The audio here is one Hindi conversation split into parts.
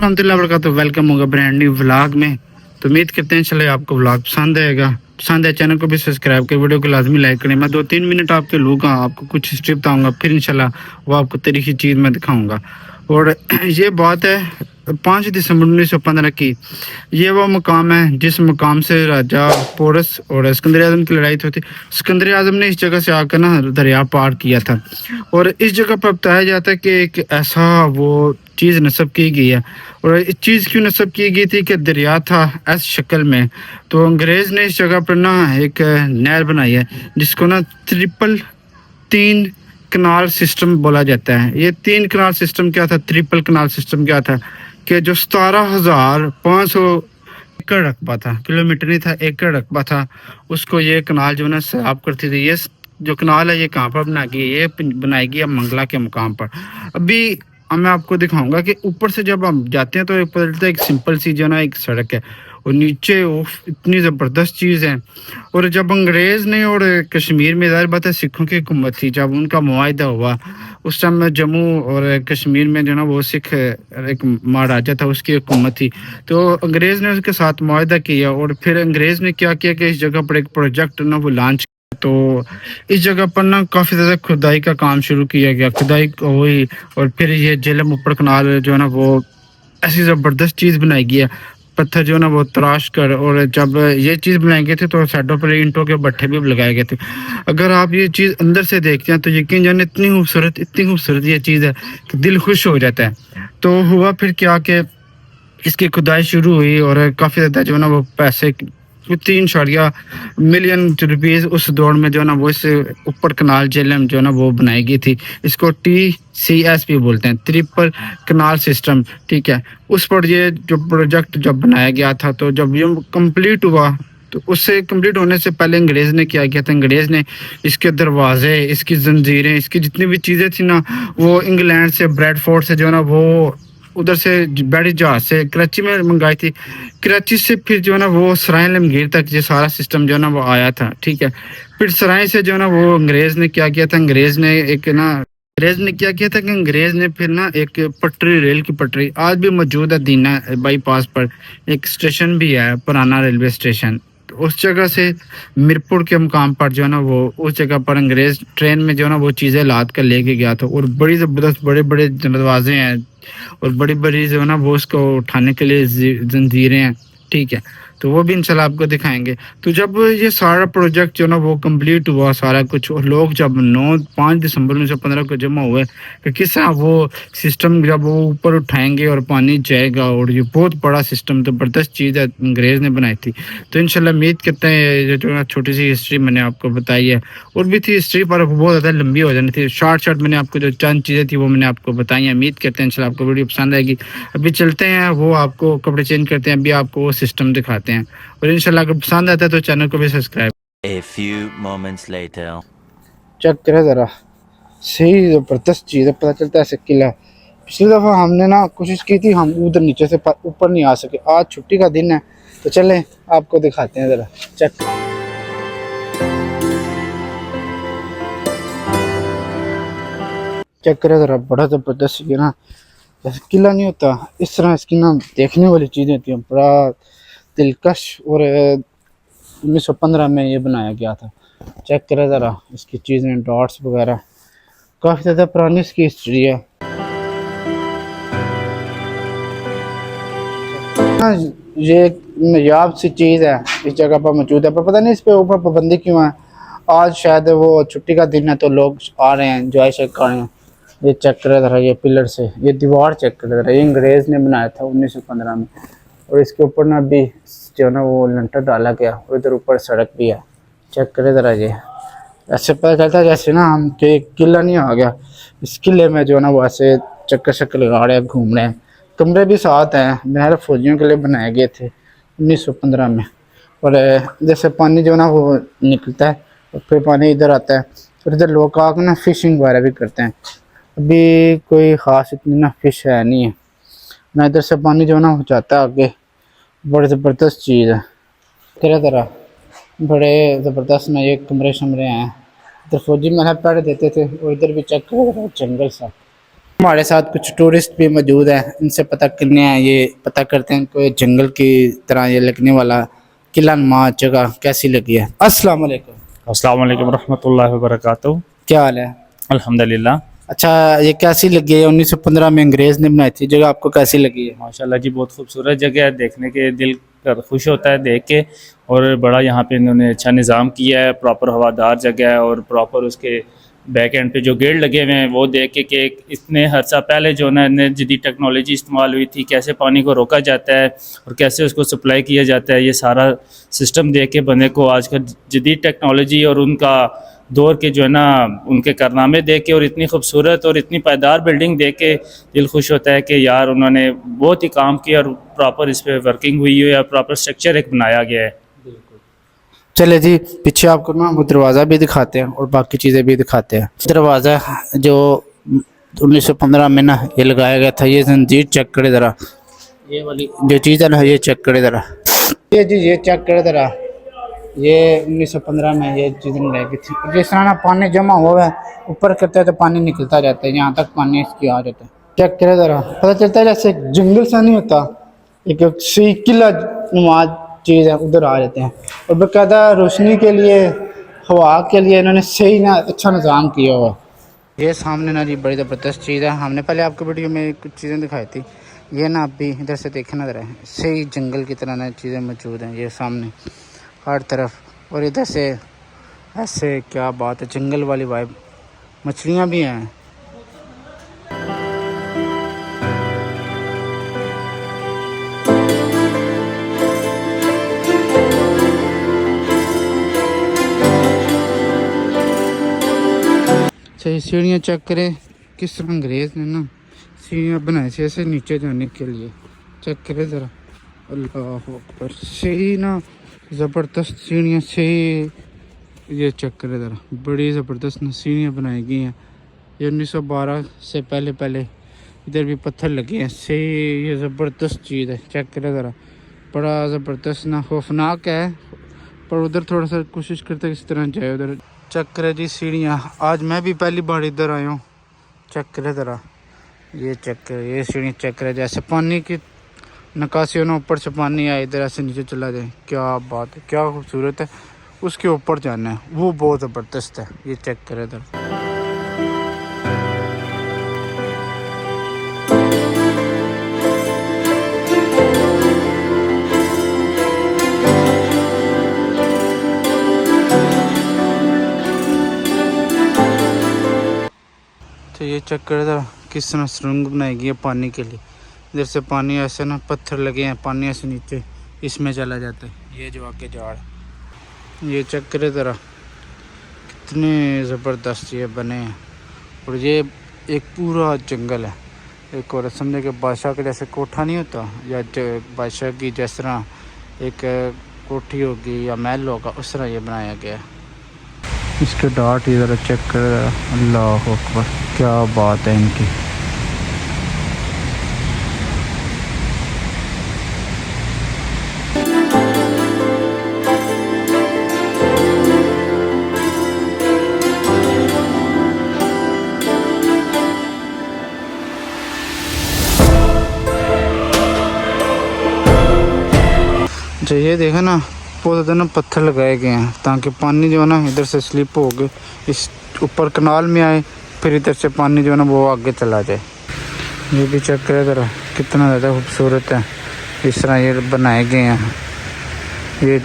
रहमतुल्लाहि व बरकातुहू। वेलकम होगा ब्रांड न्यू व्लॉग में। तो उम्मीद करते हैं चले आपको व्लॉग पसंद आएगा। पसंद है चैनल को भी सब्सक्राइब कर, वीडियो को लाजमी लाइक करें। मैं 2-3 मिनट आपके लूँगा, आपको कुछ हिस्ट्री बताऊँगा, फिर इंशाल्लाह वो आपको तरीके चीज़ मैं दिखाऊँगा। और ये बात है 5 दिसंबर 1915 की। ये वो मुकाम है जिस मुकाम से राजा पोरस और सिकंदर आजम की लड़ाई थी। सिकंदर आजम ने इस जगह से आकर ना दरिया पार किया था। और इस जगह पर बताया जाता है कि एक ऐसा वो चीज़ नस्ब की गई है। और इस चीज़ क्यों नस्ब की गई थी कि दरिया था ऐस शक्ल में। तो अंग्रेज़ ने इस जगह पर ना एक नहर बनाई है जिसको ना ट्रिपल 3 कनाल सिस्टम बोला जाता है। ये 3 कनाल सिस्टम क्या था, ट्रिपल कनाल सिस्टम क्या था कि जो 17,500 एकड़ रकबा था, किलोमीटर नहीं था, एकड़ रकबा था, उसको ये कनाल जो है ना सैराब करती थी। ये जो कनाल है ये कहाँ पर बनाएगी, ये बनाएगी अब मंगला के मुकाम पर। अभी मैं आपको दिखाऊंगा कि ऊपर से जब हम जाते हैं तो पता चलता है एक सिंपल सी जो ना एक सड़क है, और नीचे इतनी ज़बरदस्त चीज़ है। और जब अंग्रेज़ ने और कश्मीर में ज़ाहिर बात है सिखों की हुकूमत थी, जब उनका मुआहिदा हुआ उस टाइम में जम्मू और कश्मीर में जो ना वो सिख एक महाराजा था, उसकी हुकूमत थी। तो अंग्रेज़ ने उसके साथ मुआहिदा किया और फिर अंग्रेज़ ने क्या किया कि इस जगह पर एक प्रोजेक्ट ना वो लॉन्च। तो इस जगह पर ना काफ़ी ज़्यादा खुदाई का काम शुरू किया गया, खुदाई हुई। और फिर ये झेलम ऊपर कनाल जो है ना वो ऐसी ज़बरदस्त चीज़ बनाई गई है, पत्थर जो है ना वो तराश कर। और जब ये चीज़ बनाए गए थे तो साइडों पर ईंटों के भट्ठे भी लगाए गए थे। अगर आप ये चीज़ अंदर से देखते हैं तो यकीन जाने इतनी खूबसूरत ये चीज़ है कि दिल खुश हो जाता है। तो हुआ फिर क्या कि इसकी खुदाई शुरू हुई और काफ़ी ज़्यादा जो है ना वो पैसे 3 रुपीज़ उस दौर में जो है ना वो इस ऊपर कनाल झेलम जो है ना वो बनाई गई थी। इसको TCS भी बोलते हैं, ट्रिपल कनाल सिस्टम, ठीक है। उस पर ये जो प्रोजेक्ट जब बनाया गया था, तो जब ये कंप्लीट हुआ तो उससे कंप्लीट होने से पहले अंग्रेज़ ने क्या किया था, अंग्रेज़ ने इसके दरवाजे, इसकी जंजीरें, इसकी जितनी भी चीज़ें थी ना वो इंग्लैंड से, ब्रैडफोर्ड से जो है ना वो उधर से बड़ी जहाज से कराची में मंगाई थी। कराची से फिर जो है ना वो सराय लमगीर तक ये सारा सिस्टम जो है ना वो आया था, ठीक है। फिर सराय से जो है ना वो अंग्रेज़ ने क्या किया था, अंग्रेज़ ने क्या किया था कि अंग्रेज़ ने फिर ना एक पटरी, रेल की पटरी आज भी मौजूद है दीना बाईपास पर। एक स्टेशन भी है, पुराना रेलवे स्टेशन। तो उस जगह से मीरपुर के मुकाम पर जो है ना वो उस जगह पर अंग्रेज़ ट्रेन में जो है ना वो चीज़ें लाद कर लेके गया था। और बड़ी ज़बरदस्त बड़े-बड़े दरवाजे हैं और बड़ी-बड़ी जो है ना वो उसको उठाने के लिए जंजीरें हैं, ठीक है। तो वो भी इंशाल्लाह आपको दिखाएँगे। तो जब ये सारा प्रोजेक्ट जो है ना वो कंप्लीट हुआ सारा कुछ, और लोग जब 5 दिसंबर 1915 को जमा हुए कि किस तरह वो सिस्टम जब वो ऊपर उठाएँगे और पानी जाएगा, और ये बहुत बड़ा सिस्टम ज़बरदस्त चीज़ है अंग्रेज़ ने बनाई थी। तो इंशाल्लाह उम्मीद करते हैं ये जो है छोटी-सी हिस्ट्री मैंने आपको बताई है, और भी थी हिस्ट्री पर बहुत ज़्यादा लंबी हो जानी थी। शॉर्ट मैंने आपको जो चंद चीज़ें थी वो मैंने आपको बताई हैं। उम्मीद करते हैं इंशाल्लाह आपको वीडियो पसंद आएगी। अभी चलते हैं, वो आपको कपड़े चेंज करते हैं, अभी आपको वो सिस्टम दिखाते हैं। और इंशाल्लाह अगर पसंद आता है तो चैनल को भी subscribe. A few moments later. Check करें ज़रा, सही ज़बरदस्त चीज़ है, पता चलता है ऐसे किला। पिछली दफ़ा हमने ना कोशिश की थी, हम उधर नीचे से ऊपर नहीं आ सके। आज छुट्टी का दिन है तो चलें आपको दिखाते हैं ज़रा। चेक करें ज़रा, बड़ा ज़बरदस्त ये ना जैसे किला नहीं होता इस तरह इसकी ना देखने वाली चीज़ें होती हैं, बड़ा दिलकश। और 1915 में ये बनाया गया था। चेक करें ज़रा इसकी चीज़ें, डॉट्स वगैरह, काफ़ी ज़्यादा पुरानी इसकी हिस्ट्री है। हाँ, ये एक नायाब सी चीज़ है इस जगह पर मौजूद है, पर पता नहीं इस पे ऊपर पाबंदी क्यों है। आज शायद वो छुट्टी का दिन है तो लोग आ रहे हैं, एंजॉय चेक कर रहे हैं। ये चेक करें ज़रा, ये पिलर से ये दीवार चेक करें ज़रा, ये अंग्रेज़ ने बनाया था 1915 में। और इसके ऊपर ना भी जो है ना वो लंटर डाला गया, और इधर ऊपर सड़क भी है। चेक करें ज़रा, ये ऐसे पता चलता है जैसे ना हम के किला नहीं आ गया। इस किले में जो है ना वो ऐसे चक्कर शक्कर लगा रहे हैं, घूम रहे हैं। कमरे भी साथ हैं, महल फौजियों के लिए बनाए गए थे 1915 में। और जैसे पानी जो है ना वो निकलता है और फिर पानी इधर आता है, फिर इधर लोग आकर ना फिशिंग वगैरह भी करते हैं। अभी कोई ख़ास इतनी ना फिश है नहीं है ना, इधर से पानी जो है ना हो जाता है आगे। बड़ी ज़बरदस्त चीज़ है, तरह तरह बड़े ज़बरदस्त ना ये कमरे शमरे हैं। इधर फौजी महल पहले देते थे, और इधर भी चेक करो जंगल सा, हमारे साथ कुछ टूरिस्ट भी मौजूद हैं, इनसे पता करने हैं, ये पता करते हैं कोई जंगल की तरह ये लगने वाला किला नुमा जगह कैसी लगी है। अस्सलाम वालेकुम। अस्सलाम वालेकुम रहमतुल्लाहि व बरकातहू। क्या हाल है? अल्हम्दुलिल्लाह। अच्छा, ये कैसी लगी है? 1915 में अंग्रेज ने बनाई थी जगह, आपको कैसी लगी है? माशाल्लाह जी, बहुत खूबसूरत जगह है, देखने के दिल कर खुश होता है देख के। और बड़ा यहाँ पे इन्होंने अच्छा निज़ाम किया है, प्रॉपर हवादार जगह है। और प्रॉपर उसके बैक एंड पे जो गेट लगे हुए हैं वो देख के कि इतने अर्सा पहले जो ना जदीद टेक्नोलॉजी इस्तेमाल हुई थी, कैसे पानी को रोका जाता है और कैसे उसको सप्लाई किया जाता है, ये सारा सिस्टम देख के बंदे को आज का जदीद टेक्नोलॉजी और उनका दौर के जो है ना उनके कारनामे देख के और इतनी खूबसूरत और इतनी पायदार बिल्डिंग देख के दिल खुश होता है कि यार उन्होंने बहुत ही काम किया और प्रॉपर इस पर वर्किंग हुई है, प्रॉपर स्ट्रक्चर एक बनाया गया है। चले जी, पीछे आपको ना वो दरवाज़ा भी दिखाते हैं और बाकी चीज़ें भी दिखाते हैं। दरवाज़ा जो 1915 में ना ये लगाया गया था, ये जंजीर चेक करे ज़रा, ये वाली जो चीज़ है ना ये चेक करे ज़रा, ये जी ये चेक करे ज़रा, ये 1915 में ये चीज़ें लगाई गई थी। जिस तरह ना पानी जमा हुआ है ऊपर करते हैं तो पानी निकलता जाता है, यहाँ तक पानी इसकी आ जाता है। चेक करे ज़रा, पता चलता है जैसे जंगल सा नहीं होता, एक सी किला नुमा चीज़ है उधर आ जाते हैं। और बाकायदा रोशनी के लिए, हवा के लिए इन्होंने सही ना अच्छा निज़ाम किया हुआ। ये सामने ना जी बड़ी ज़बरदस्त चीज़ है, हमने पहले आपको वीडियो में कुछ चीज़ें दिखाई थी, ये ना अभी इधर से देखना ज़रा, सही जंगल की तरह ना चीज़ें मौजूद हैं ये सामने हर तरफ। और इधर से ऐसे क्या बात है, जंगल वाली वाइब, मछलियाँ भी हैं। सही सीढ़ियाँ चेक करें किस तरह अंग्रेज ने ना सीढ़ियाँ बनाई थी ऐसे नीचे जाने के लिए। चेक करें ज़रा, अल्लाह अकबर, सही ना ज़बरदस्त सीढ़ियाँ, सही ये चेक करें ज़रा, बड़ी ज़बरदस्त ना सीढ़ियाँ बनाई गई हैं। ये 1912 से पहले पहले इधर भी पत्थर लगे हैं, सही ये ज़बरदस्त चीज़ है। चेक करें ज़रा, बड़ा ज़बरदस्त ना, खौफनाक है पर उधर थोड़ा सा कोशिश करते किस तरह जाए उधर। चेक करें जी सीढ़ियाँ, आज मैं भी पहली बार इधर आया हूँ। चेक करें ज़रा, ये चेक करें, ये सीढ़ी चेक करें, जैसे पानी की नक्काशी हो ना, ऊपर से पानी आए इधर ऐसे नीचे चला जाए, क्या बात है, क्या खूबसूरत है। उसके ऊपर जाना है, वो बहुत ज़बरदस्त है। ये चेक करें इधर, तो ये चेक करें ज़रा किस तरह सुरंग बनाई गई है पानी के लिए। इधर से पानी ऐसे ना पत्थर लगे हैं, पानी ऐसे नीचे इसमें चला जाता है। ये जो आगे झाड़, ये चेक करें ज़रा कितने ज़बरदस्त ये बने हैं। और ये एक पूरा जंगल है, एक और समझे कि बादशाह का जैसे कोठा नहीं होता, या बादशाह की जिस तरह एक कोठी होगी या महल होगा, उस तरह ये बनाया गया है। इसके डार्ट इधर चेक कर, अल्लाह अकबर, क्या बात है इनकी। जो ये देखा ना, बहुत ज़्यादा ना पत्थर लगाए गए हैं ताकि पानी जो है ना इधर से स्लिप हो गए, इस ऊपर कनाल में आए, फिर इधर से पानी जो है ना वो आगे चला जाए। ये भी चेक करें ज़रा कितना ज़्यादा खूबसूरत है, इस तरह ये बनाए गए हैं। ये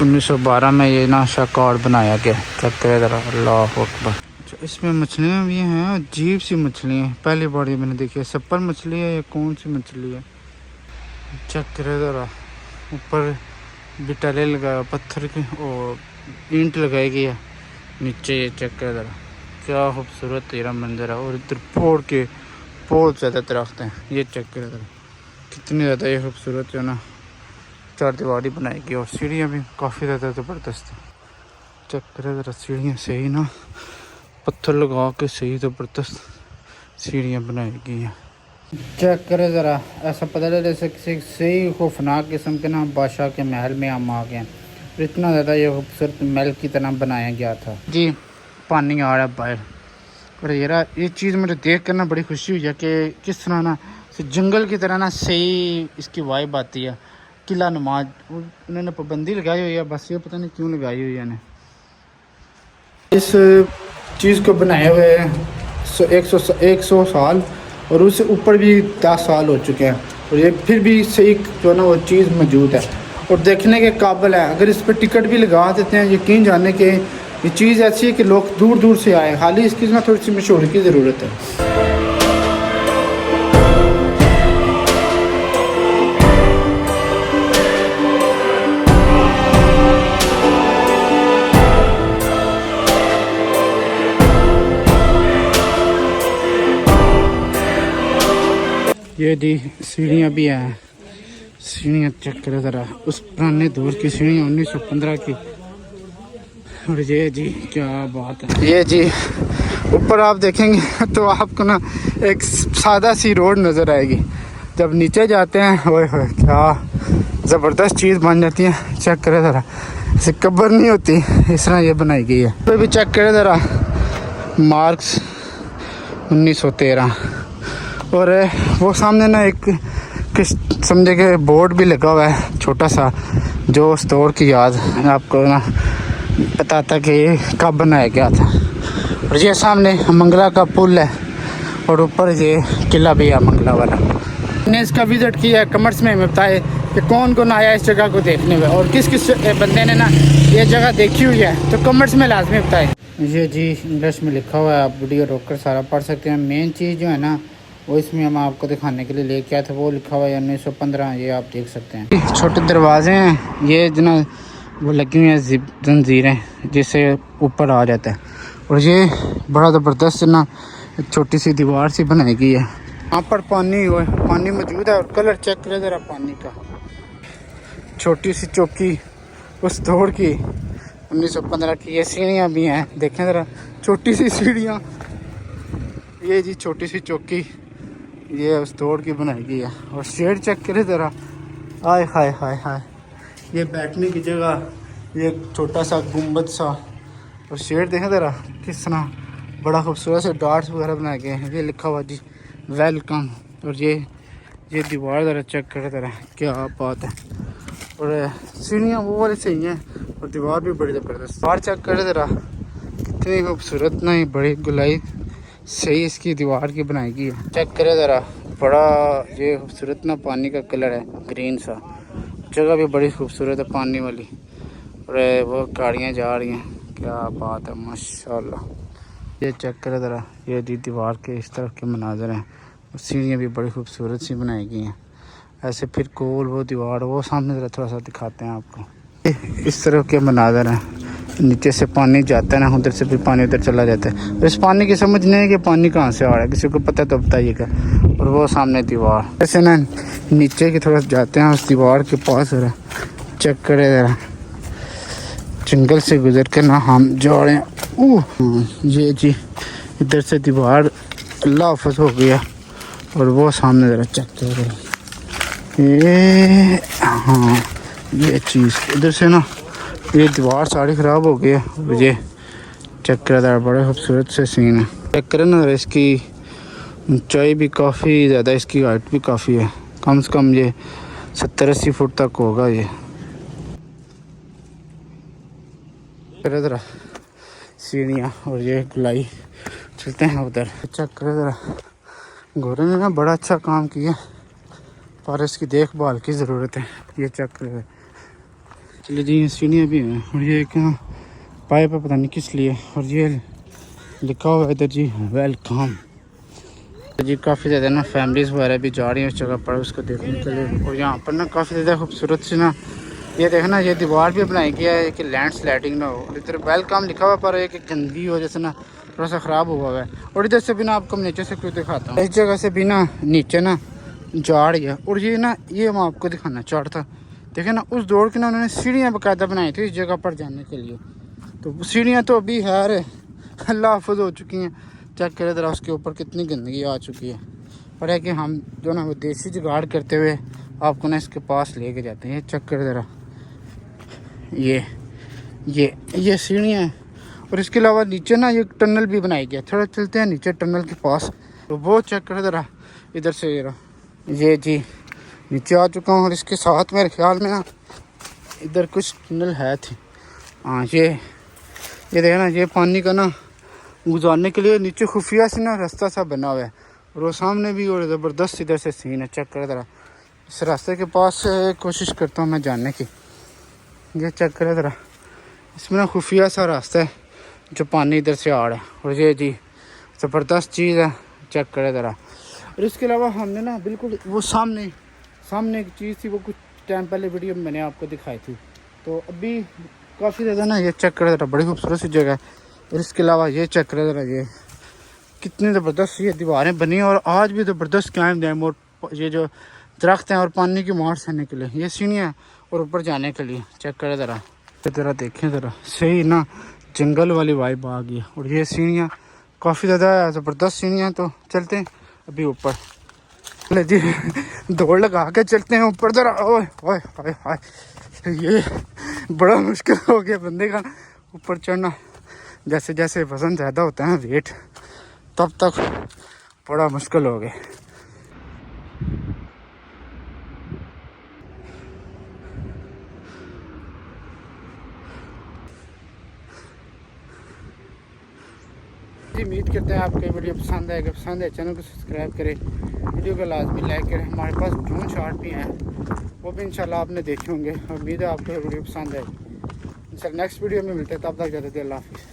1912 में ये ना शाकार बनाया गया। चेक करें ज़रा, अल्लाह अकबर। इसमें मछलियाँ भी हैं, अजीब सी मछलियाँ, पहली बार ये मैंने देखी है। सप्पर मछली है या कौन सी मछली है? चेक करें ज़रा, ऊपर बिटाले लगाया पत्थर की और ईंट लगाई गई है नीचे। ये चेक कर ज़रा, क्या खूबसूरत तेरा मंजर है। और इधर फोड़ के बहुत ज़्यादा दरख्त हैं। ये चेक कर ज़रा कितनी ज़्यादा ये खूबसूरत जो ना चार दीवारी बनाई गई। और सीढ़ियाँ भी काफ़ी ज़्यादा ज़बरदस्त है। चेक करें ज़रा सीढ़ियाँ, सही ना पत्थर लगा के सही ज़बरदस्त सीढ़ियाँ बनाई गई हैं। चेक करें ज़रा, ऐसा पता चला जैसे किसी सही खौफनाक किस्म के ना बादशाह के महल में हम आ गए हैं। इतना ज़्यादा ये खूबसूरत महल की तरह बनाया गया था जी। पानी आ रहा है बाहर, और ये चीज़ मुझे देख कर ना बड़ी खुशी हुई है कि किस तरह ना जंगल की तरह ना सही इसकी वाइब आती है। किला नमाज उन्होंने पाबंदी लगाई हुई है, बस ये पता नहीं क्यों लगाई हुई है। इस चीज़ को बनाए हुए 100 साल और उससे ऊपर भी 10 साल हो चुके हैं और ये फिर भी सही जो है ना वो चीज़ मौजूद है और देखने के काबिल है। अगर इस पर टिकट भी लगा देते हैं, यकीन जाने के ये चीज़ ऐसी है कि लोग दूर दूर से आए, हाल ही इसकी ना थोड़ी सी मशहूरी की ज़रूरत है। ये दी सीढ़ियाँ भी हैं, सीढ़ियाँ चेक करो ज़रा, उस पुराने दौर की सीढ़ियाँ 1915 की। और ये जी क्या बात है, ये जी ऊपर आप देखेंगे तो आपको ना एक सादा सी रोड नज़र आएगी। जब नीचे जाते हैं ओए होए क्या ज़बरदस्त चीज़ बन जाती है। चेक करें ज़रा, ऐसे कब्र नहीं होती, इस तरह ये बनाई गई है। तो भी चेक करें ज़रा, मार्क्स 1913 और वो सामने ना एक समझे के बोर्ड भी लगा हुआ है छोटा सा, जो उस दौर की याद आपको ना बताता कि ये कब बनाया गया था। और ये सामने मंगला का पुल है और ऊपर ये किला भी है मंगला वाला। मैंने इसका विज़िट किया है, कमेंट्स में बताए कि कौन कौन आया इस जगह को देखने में और किस किस बंदे ने ना ये जगह देखी हुई है, तो कमेंट्स में लाजमी बताएं। ये जी इंग्लिश में लिखा हुआ है, आप वीडियो रोककर सारा पढ़ सकते हैं। मेन चीज़ जो है ना वो इसमें हम आपको दिखाने के लिए लेके आए थे, वो लिखा हुआ है 1915, ये आप देख सकते हैं। छोटे दरवाजे हैं, ये जना वो लगी हुई हैं जंजीरें जिससे ऊपर आ जाता है। और ये बड़ा ज़बरदस्त ना छोटी सी दीवार सी बनाई गई है। यहाँ पर पानी मौजूद है और कलर चेक करें ज़रा पानी का। छोटी सी चौकी उस दौर की 1915 की। ये सीढ़ियाँ भी हैं, देखें ज़रा छोटी सी सीढ़ियाँ। ये जी छोटी सी चौकी ये उस दौर की बनाई गई है। और शेड चेक करें ज़रा, आय हाय हाय हाय, ये बैठने की जगह, ये छोटा सा गुंबद सा। और शेड देखें ज़रा किस तरह बड़ा खूबसूरत से डॉट्स वगैरह बनाए गए हैं। ये लिखा हुआ जी वेलकम। और ये दीवार ज़रा चेक करें ज़रा, क्या बात है। और सीढ़ियाँ वो वाली सही हैं और दीवार भी बड़ी ज़बरदस्त। दीवार चेक करें ज़रा, कितनी खूबसूरत ना ही बड़ी गुलाई सही इसकी दीवार की बनाई गई है। चेक करें ज़रा, बड़ा ये खूबसूरत ना पानी का कलर है, ग्रीन सा। जगह भी बड़ी खूबसूरत है पानी वाली। और वो गाड़ियाँ जा रही हैं, क्या बात है माशाल्लाह। ये चेक करें ज़रा, ये दीवार के इस तरफ के मनाजर हैं। सीढ़ियाँ भी बड़ी खूबसूरत सी बनाई गई हैं। ऐसे फिर गोल वो दीवार, वो सामने ज़रा थोड़ा सा दिखाते हैं आपको। इस तरफ के मनाजर हैं, नीचे से पानी जाता है ना, उधर से फिर पानी उधर चला जाता है। तो इस पानी की समझ नहीं है कि पानी कहाँ से आ रहा है, किसी को पता तो बताइएगा। और वो सामने दीवार, ऐसे ना नीचे की तरफ जाते हैं उस दीवार के पास। ज़रा चेक करें ज़रा, जंगल से गुजर के ना हम जा रहे हैं। ये जी इधर से दीवार अल्लाह हाफ़िज़ हो गया। और वो सामने ज़रा चेक करें, ये हाँ ये चीज़ इधर से ना ये दीवार सारी ख़राब हो गई है। ये चेक करें, बड़े खूबसूरत से सीन है। चेक करें ना, इसकी ऊंचाई भी काफ़ी ज़्यादा, इसकी हाइट भी काफ़ी है, कम से कम ये 70-80 फुट तक होगा। ये करें ज़रा सीढ़ियाँ और ये गुलाई, चलते हैं उधर। चेक करें ज़रा, घोड़े ने ना बड़ा अच्छा काम किया पर इसकी देखभाल की ज़रूरत है। ये चेक करें, चलिए जी सीढ़ियाँ भी हैं। और ये क्या पाइप है, पता नहीं किस लिए। और ये लिखा हुआ है इधर जी वेलकम। जी काफ़ी ज़्यादा ना फैमिलीज़ वगैरह भी जा रही हैं उस जगह पर उसको देखने के लिए। और यहाँ पर ना काफ़ी ज़्यादा खूबसूरत सी ना ये देखना, ये दीवार भी बनाई गया है कि लैंड स्लाइडिंग ना हो। इधर वेलकम लिखा हुआ पर एक गंदगी हो जैसे ना थोड़ा सा ख़राब हुआ है। और इधर से भी ना आपको नीचे से क्यों दिखाता हूँ, इस जगह से भी ना नीचे ना झाड़ गया। और ये ना ये मैं आपको दिखाना चाहता था, देखे ना उस दौड़ की ना उन्होंने सीढ़ियाँ बाकायदा बनाई थी इस जगह पर जाने के लिए। तो सीढ़ियाँ तो अभी है अल्लाह हाफ़िज़ हो चुकी हैं। चेक करें ज़रा, उसके ऊपर कितनी गंदगी आ चुकी है। पर है कि हम जो ना वो देसी जुगाड़ करते हुए आपको ना इसके पास लेके जाते हैं। ये चेक करें ज़रा, ये सीढ़ियाँ हैं और इसके अलावा नीचे ना ये टनल भी बनाई गया, थोड़ा चलते हैं नीचे टनल के पास। तो वो चेक करो ज़रा इधर से ये जी नीचे आ चुका हूँ। और इसके साथ मेरे ख्याल में ना इधर कुछ टनल है थी। हाँ ये देखना, ये पानी का ना गुजारने के लिए नीचे खुफिया से ना रास्ता सा बना हुआ है। और वो सामने भी और ज़बरदस्त इधर से सीन है, चेक करो ज़रा। इस रास्ते के पास कोशिश करता हूँ मैं जानने की। ये चेक करो ज़रा, इसमें ना खुफिया सा रास्ता है जो पानी इधर से आ रहा है। और ये जी ज़बरदस्त चीज़ है, चेक करें ज़रा। और इसके अलावा हमने ना बिल्कुल वो सामने एक चीज़ थी, वो कुछ टाइम पहले वीडियो में मैंने आपको दिखाई थी। तो अभी काफ़ी ज़्यादा ना ये चेक करें ज़रा, बड़ी खूबसूरत सी जगह है। और इसके अलावा ये चेक करें ज़रा, ये कितनी ज़बरदस्त ये दीवारें बनी हैं और आज भी ज़बरदस्त कायम हैं। और ये जो दरख्त हैं और पानी की मार सहने के लिए ये सीढ़ियाँ और ऊपर जाने के लिए चेक करें ज़रा। देखें ज़रा, सही ना जंगल वाली वाइब आ गई। और ये सीढ़ियाँ काफ़ी ज़्यादा ज़बरदस्त सीढ़ियाँ। तो चलते हैं अभी ऊपर, ले जी दौड़ लगा के चलते हैं ऊपर ज़रा। ओए ओए हाय हाय, ये बड़ा मुश्किल हो गया बंदे का ऊपर चढ़ना। जैसे जैसे वज़न ज़्यादा होता है वेट, तब तक बड़ा मुश्किल हो गया। उम्मीद करते हैं आपको वीडियो पसंद आएगा। पसंद है चैनल को सब्सक्राइब करें, वीडियो को लाजमी लाइक करें। हमारे पास ड्रोन शॉट भी हैं, वो भी इंशाल्लाह आपने देखे होंगे। उम्मीद है आपको वीडियो पसंद आएगी। इंशाल्लाह नेक्स्ट वीडियो में मिलते हैं, तब तक जाते थे। अल्लाह हाफिज़।